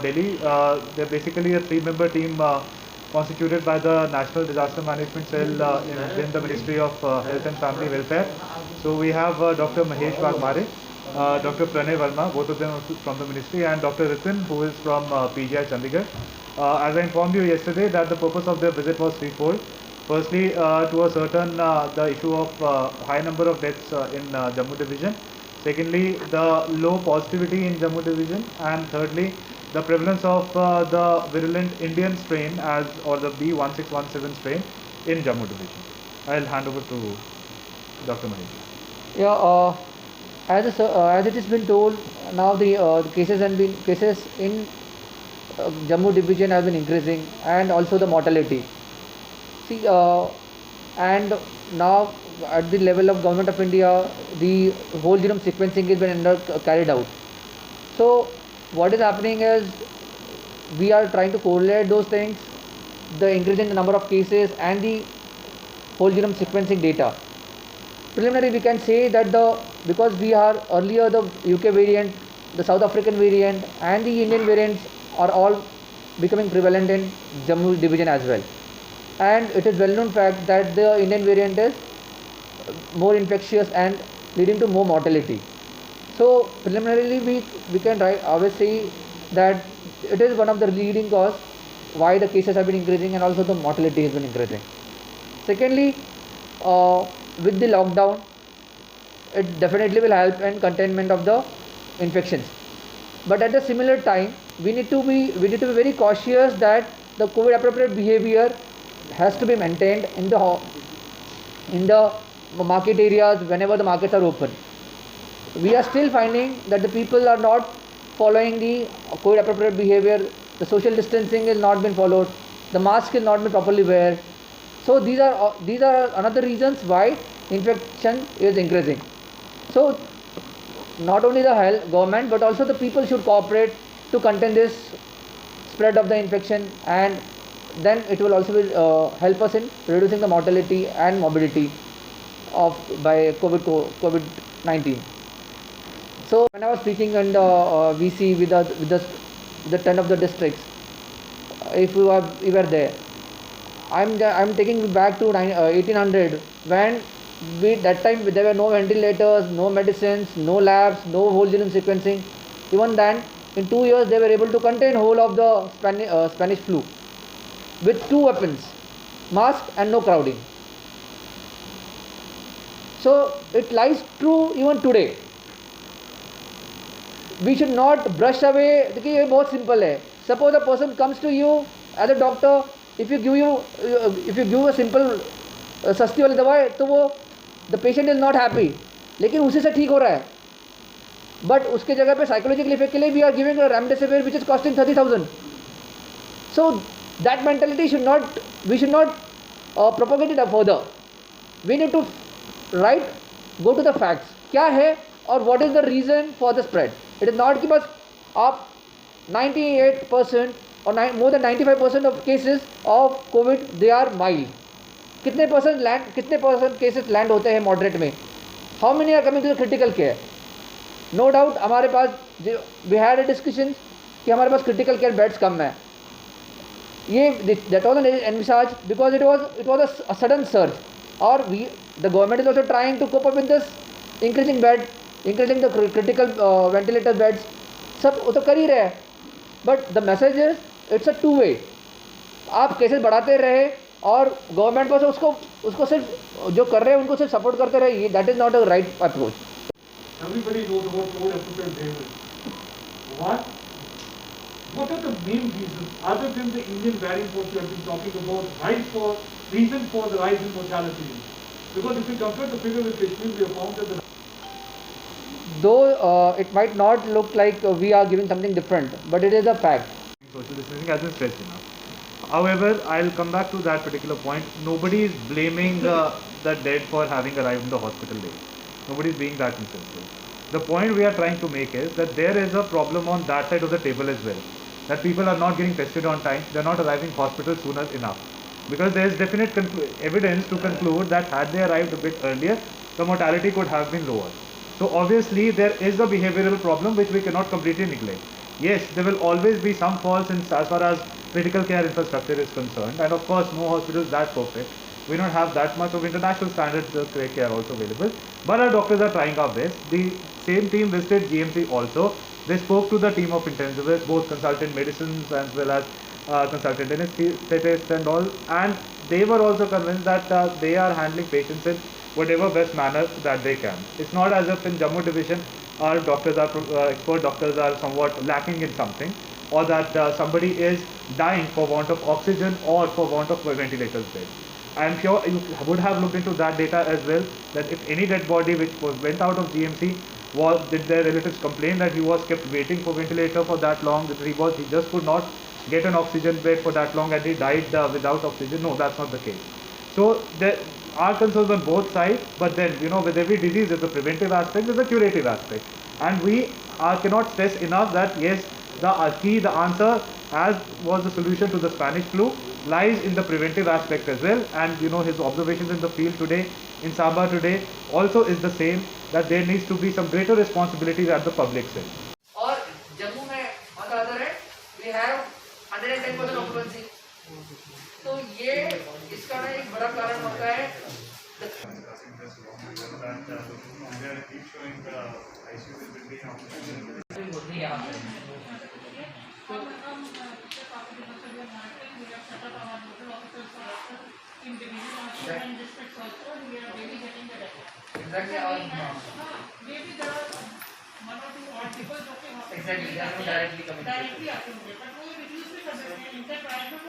Delhi. They're basically a 3-member team constituted by the National Disaster Management Cell within the Ministry of Health and Family Welfare. So we have Dr. Mahesh Wagmare, Dr. Pranay Verma, both of them from the ministry, and Dr. Ritin, who is from PGI Chandigarh. As I informed you yesterday, that the purpose of their visit was threefold. Firstly, to ascertain the issue of high number of deaths in Jammu division. Secondly, the low positivity in Jammu division, and thirdly, the prevalence of the virulent Indian strain or the B1617 strain in Jammu division. I'll hand over to Dr. Mahesh. Yeah, as it has been told, now the cases in Jammu division have been increasing, and also the mortality. See, and now at the level of Government of India, the whole genome sequencing has been carried out. So what is happening is we are trying to correlate those things, the increase in the number of cases and the whole genome sequencing data. Preliminary, we can say that because we are earlier the UK variant, the South African variant, and the Indian variants are all becoming prevalent in Jammu division as well. And it is well known fact that the Indian variant is more infectious and leading to more mortality. So preliminarily, we can always say that it is one of the leading cause why the cases have been increasing and also the mortality has been increasing. Secondly, with the lockdown, it definitely will help in containment of the infections. But at the similar time, we need to be very cautious that the COVID appropriate behavior has to be maintained in the market areas whenever the markets are open. We are still finding that the people are not following the COVID appropriate behavior. The social distancing has not been followed. The mask is not been properly wear. So these are another reasons why infection is increasing. So not only the health government but also the people should cooperate to contain this spread of the infection, and then it will also help us in reducing the mortality and morbidity by COVID-19. So when I was speaking in the VC with the 10 of the districts, if we were there, I'm taking you back to 1800 when that time there were no ventilators, no medicines, no labs, no whole genome sequencing. Even then, in 2 years they were able to contain whole of the Spanish flu with 2 weapons, mask and no crowding. So it lies true even today. We should not brush away. देखिए ये बहुत simple है. Suppose a person comes to you as a doctor, if you give a simple सस्ती वाली दवाई तो वो the patient is not happy, लेकिन उसी से ठीक हो रहा है. But उसके जगह पे psychological effect के लिए we are giving a remdesivir which is costing 30,000. So that mentality we should not propagate it further. We need to go to the facts. क्या है और what is the reason for the spread. It is not कि बस आप 98% or more than 95% of cases of COVID they are mild. कितने percent cases land होते हैं moderate में. How many are coming to the critical care? No doubt हमारे पास we had a discussion कि हमारे पास critical care beds कम है. That was envisaged because it was a sudden surge, or the government is also trying to cope up with this increasing the critical ventilator beds. सब वो तो कर ही रहे हैं, but the message is it's a two-way. आप cases बढ़ाते रहे और गवर्नमेंट बस उसको सिर्फ जो कर रहे हैं उनको सिर्फ सपोर्ट करते रहे. That is not a right approach. Everybody knows about COVID appropriate behavior. What are the main reasons other than the Indian variant what you have been talking about, reason for the rise in mortality? Because if we compare the figure with Kashmir, we have found that though it might not look like we are giving something different, but it is a fact. Social distancing has been stretched enough. However, I'll come back to that particular point. Nobody is blaming the dead for having arrived in the hospital late. Nobody is being that insensitive. The point we are trying to make is that there is a problem on that side of the table as well. That people are not getting tested on time, they are not arriving hospital sooner enough. Because there is definite evidence to conclude that had they arrived a bit earlier, the mortality could have been lower. So obviously there is a behavioral problem which we cannot completely neglect. yes, there will always be some faults in as far as critical care infrastructure is concerned, and of course, no hospital is that perfect. We don't have that much of international standard care also available, but our doctors are trying our best. The same team visited GMC also. They spoke to the team of intensivists, both consultant medicines as well as consultant anesthetists and all, and they were also convinced that they are handling patients in whatever best manner that they can. It's not as if in Jammu division our doctors are expert doctors are somewhat lacking in something, or that somebody is dying for want of oxygen or for want of ventilators bed. I am sure you would have looked into that data as well, that if any dead body which went out of GMC did their relatives complain that he was kept waiting for ventilator for that long, that he just could not get an oxygen bed for that long and he died without oxygen? No, that's not the case. So there are concerns on both sides, but then with every disease there's a preventive aspect, there's a curative aspect, and we cannot stress enough that yes, the key, the answer, as was the solution to the Spanish flu, lies in the preventive aspect as well. And his observations in the field today, in Samba today, also is the same, that there needs to be some greater responsibilities at the public side. और जम्मू में on the other hand we have 110% occupancy. तो ये इसका ना एक बड़ा कारण होता है exactly, they are not directly coming.